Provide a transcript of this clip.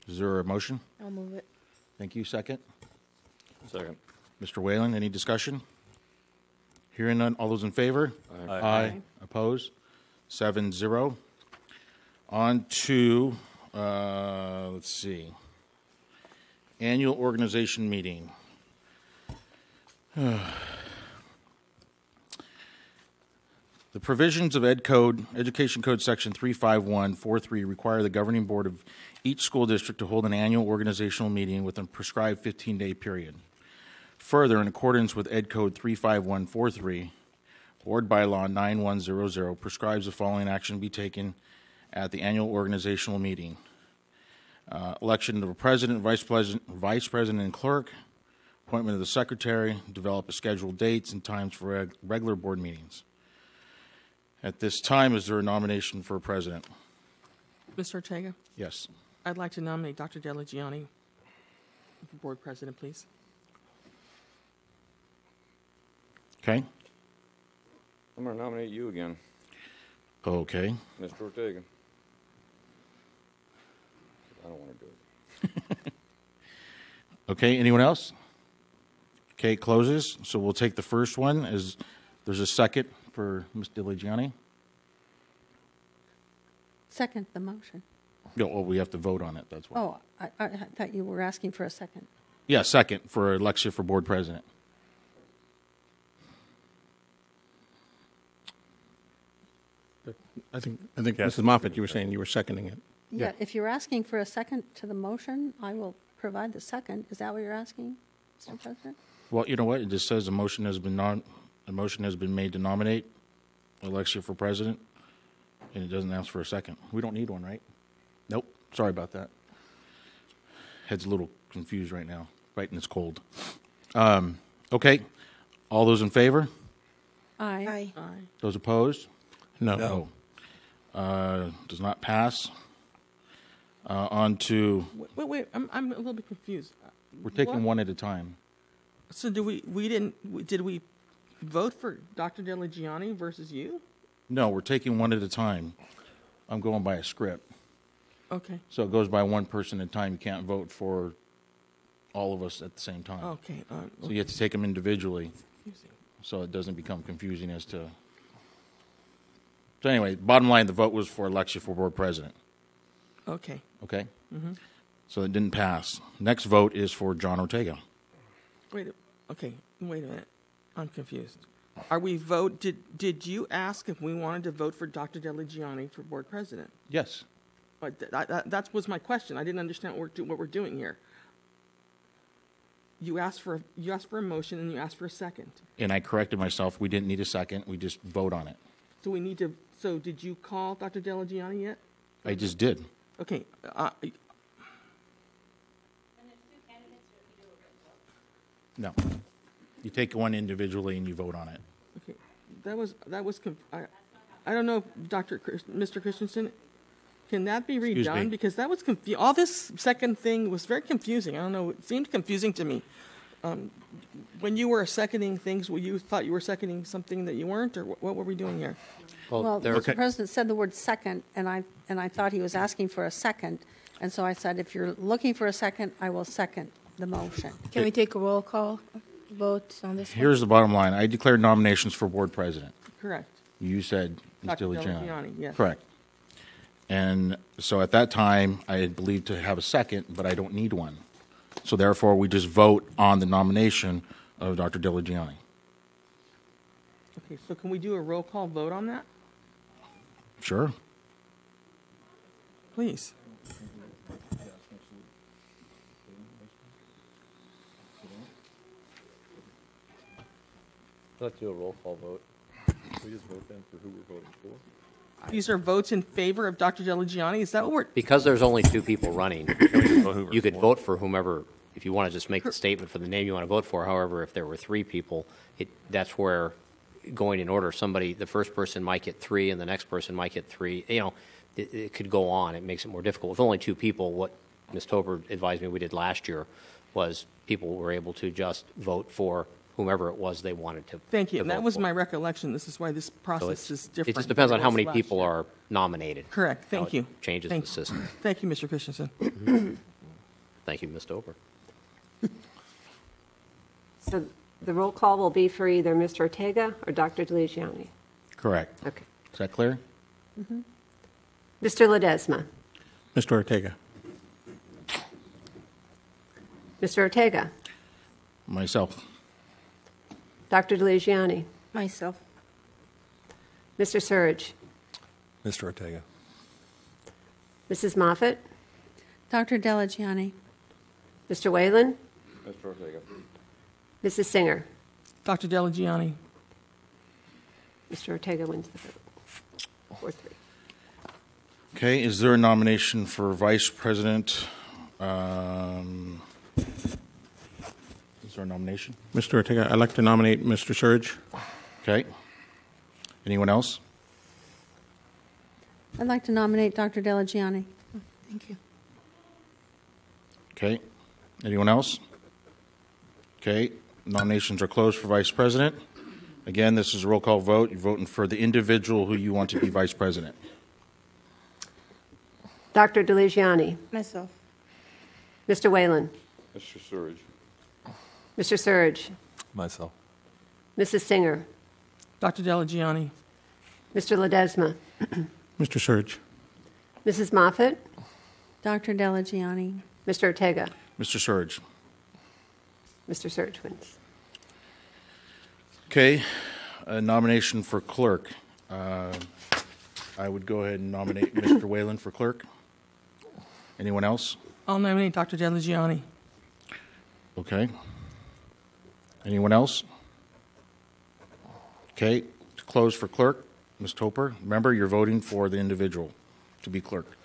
Is there a motion? I'll move it. Thank you. Second. Second. Mr. Whalen, any discussion? Hearing none, all those in favor? Aye. Opposed? 7-0. On to, let's see, annual organization meeting. The provisions of Education Code Section 35143 require the governing board of each school district to hold an annual organizational meeting within a prescribed 15-day period. Further, in accordance with Ed Code 35143, Board Bylaw 9100 prescribes the following action be taken at the annual organizational meeting. Election of a president, vice president, and clerk, appointment of the secretary, develop a scheduled dates and times for regular board meetings. At this time, is there a nomination for a president? Mr. Ortega, Yes. I'd like to nominate Dr. Delagianni for board president, please. Okay. I'm going to nominate you again, Okay. Mr. Ortega. I don't want to do it. Okay, anyone else? Okay, it closes. So we'll take the first one. There's a second for Ms. Delagianni. Second the motion. No, well, we have to vote on it, that's why. Oh, I thought you were asking for a second. Yeah, second for Alexia for board president. I think Mrs. Moffett, you were saying you were seconding it. Yeah, if you're asking for a second to the motion, I will provide the second. Is that what you're asking, Mr. President? Well, you know what? It just says a motion has been made to nominate Alexia for president, and it doesn't ask for a second. We don't need one, right? Nope. Sorry about that. Head's a little confused right now, right, and it's cold. Okay. All those in favor? Aye. Aye. Those opposed? No. Does not pass. On to, Wait, I'm a little bit confused. we're taking What? one at a time. So did we vote for Dr. Delagianni versus you? No, we're taking one at a time. I'm going by a script. Okay. So it goes by one person at a time. You can't vote for all of us at the same time. Okay. So you have to take them individually Confusing. so it doesn't become confusing as to... So anyway, bottom line, the vote was for Alexia for board president. Okay. Okay? Mm-hmm. So it didn't pass. Next vote is for John Ortega. Wait a minute. I'm confused. Are we did you ask if we wanted to vote for Dr. Delagianni for board president? Yes. But that was my question. I didn't understand what we're doing here. You asked for a motion and you asked for a second. And I corrected myself. We didn't need a second. We just vote on it. Do we need to? So did you call Dr. Delagianni yet? I just did. Okay. No. You take one individually and you vote on it. Okay. I don't know, Mr. Christensen, can that be Excuse redone? me. Because that was all this second thing was very confusing. I don't know. It seemed confusing to me. When you were seconding things, you thought you were seconding something that you weren't, or what were we doing here? Well, Mr. President said the word second, and I thought he was asking for a second. And so I said, if you're looking for a second, I will second the motion. Can we take a roll call vote on this one? Here's the bottom line. I declared nominations for board president. Correct. You said Ms. Dr. Delagianni. Delagianni, yes. Correct. And so at that time, I had believed to have a second, but I don't need one. So therefore, we just vote on the nomination of Dr. Delagianni. Okay, so can we do a roll call vote on that? Sure. Please. Let's do a roll call vote. We just vote then for who we're voting for. These are votes in favor of Dr. Delagianni? Is that what we're... Because there's only two people running, you could vote for whomever, if you want to just make the statement for the name you want to vote for. However, if there were three people, that's where going in order, the first person might get three and the next person might get three. You know, it could go on. It makes it more difficult. With only two people, what Ms. Tober advised me we did last year was people were able to just vote for whomever it was they wanted to. Thank you. to And that vote was for. my recollection. This is why this process is different. It just depends on than how it many was last people year. are nominated. Correct. How Thank it you. Changes Thank the system. Thank you, Mr. Christensen. Thank you, Ms. Dober. So the roll call will be for either Mr. Ortega or Dr. DeLugiani. Correct. Okay. Is that clear? Mr. Ledesma. Mr. Ortega. Mr. Ortega. Myself. Dr. DeLugiani. Myself. Mr. Surge. Mr. Ortega. Mrs. Moffett. Dr. Delagiani. Mr. Whalen. Mr. Ortega. Mrs. Singer. Dr. Delagiani. Mr. Ortega wins the vote. 4-3. Okay, is there a nomination for vice president? Is there a nomination? Mr. Ortega, I'd like to nominate Mr. Surge. Okay. Anyone else? I'd like to nominate Dr. Delagiani. Thank you. Okay. Anyone else? Okay. Nominations are closed for vice president. Again, this is a roll call vote. You're voting for the individual who you want to be vice president. Dr. DeLugiani. Myself. Mr. Whalen. Mr. Surge. Mr. Surge. Myself. Mrs. Singer. Dr. Delagiani. Mr. Ledesma. Mr. Surge. Mrs. Moffett. Dr. Delagiani. Mr. Ortega. Mr. Surge. Mr. Surge wins. Okay. A nomination for clerk. I would go ahead and nominate Mr. Whalen for clerk. Anyone else? I'll nominate Dr. Delagiani. Okay. Anyone else? Okay. To close for clerk, Ms. Toper. Remember, you're voting for the individual to be clerk.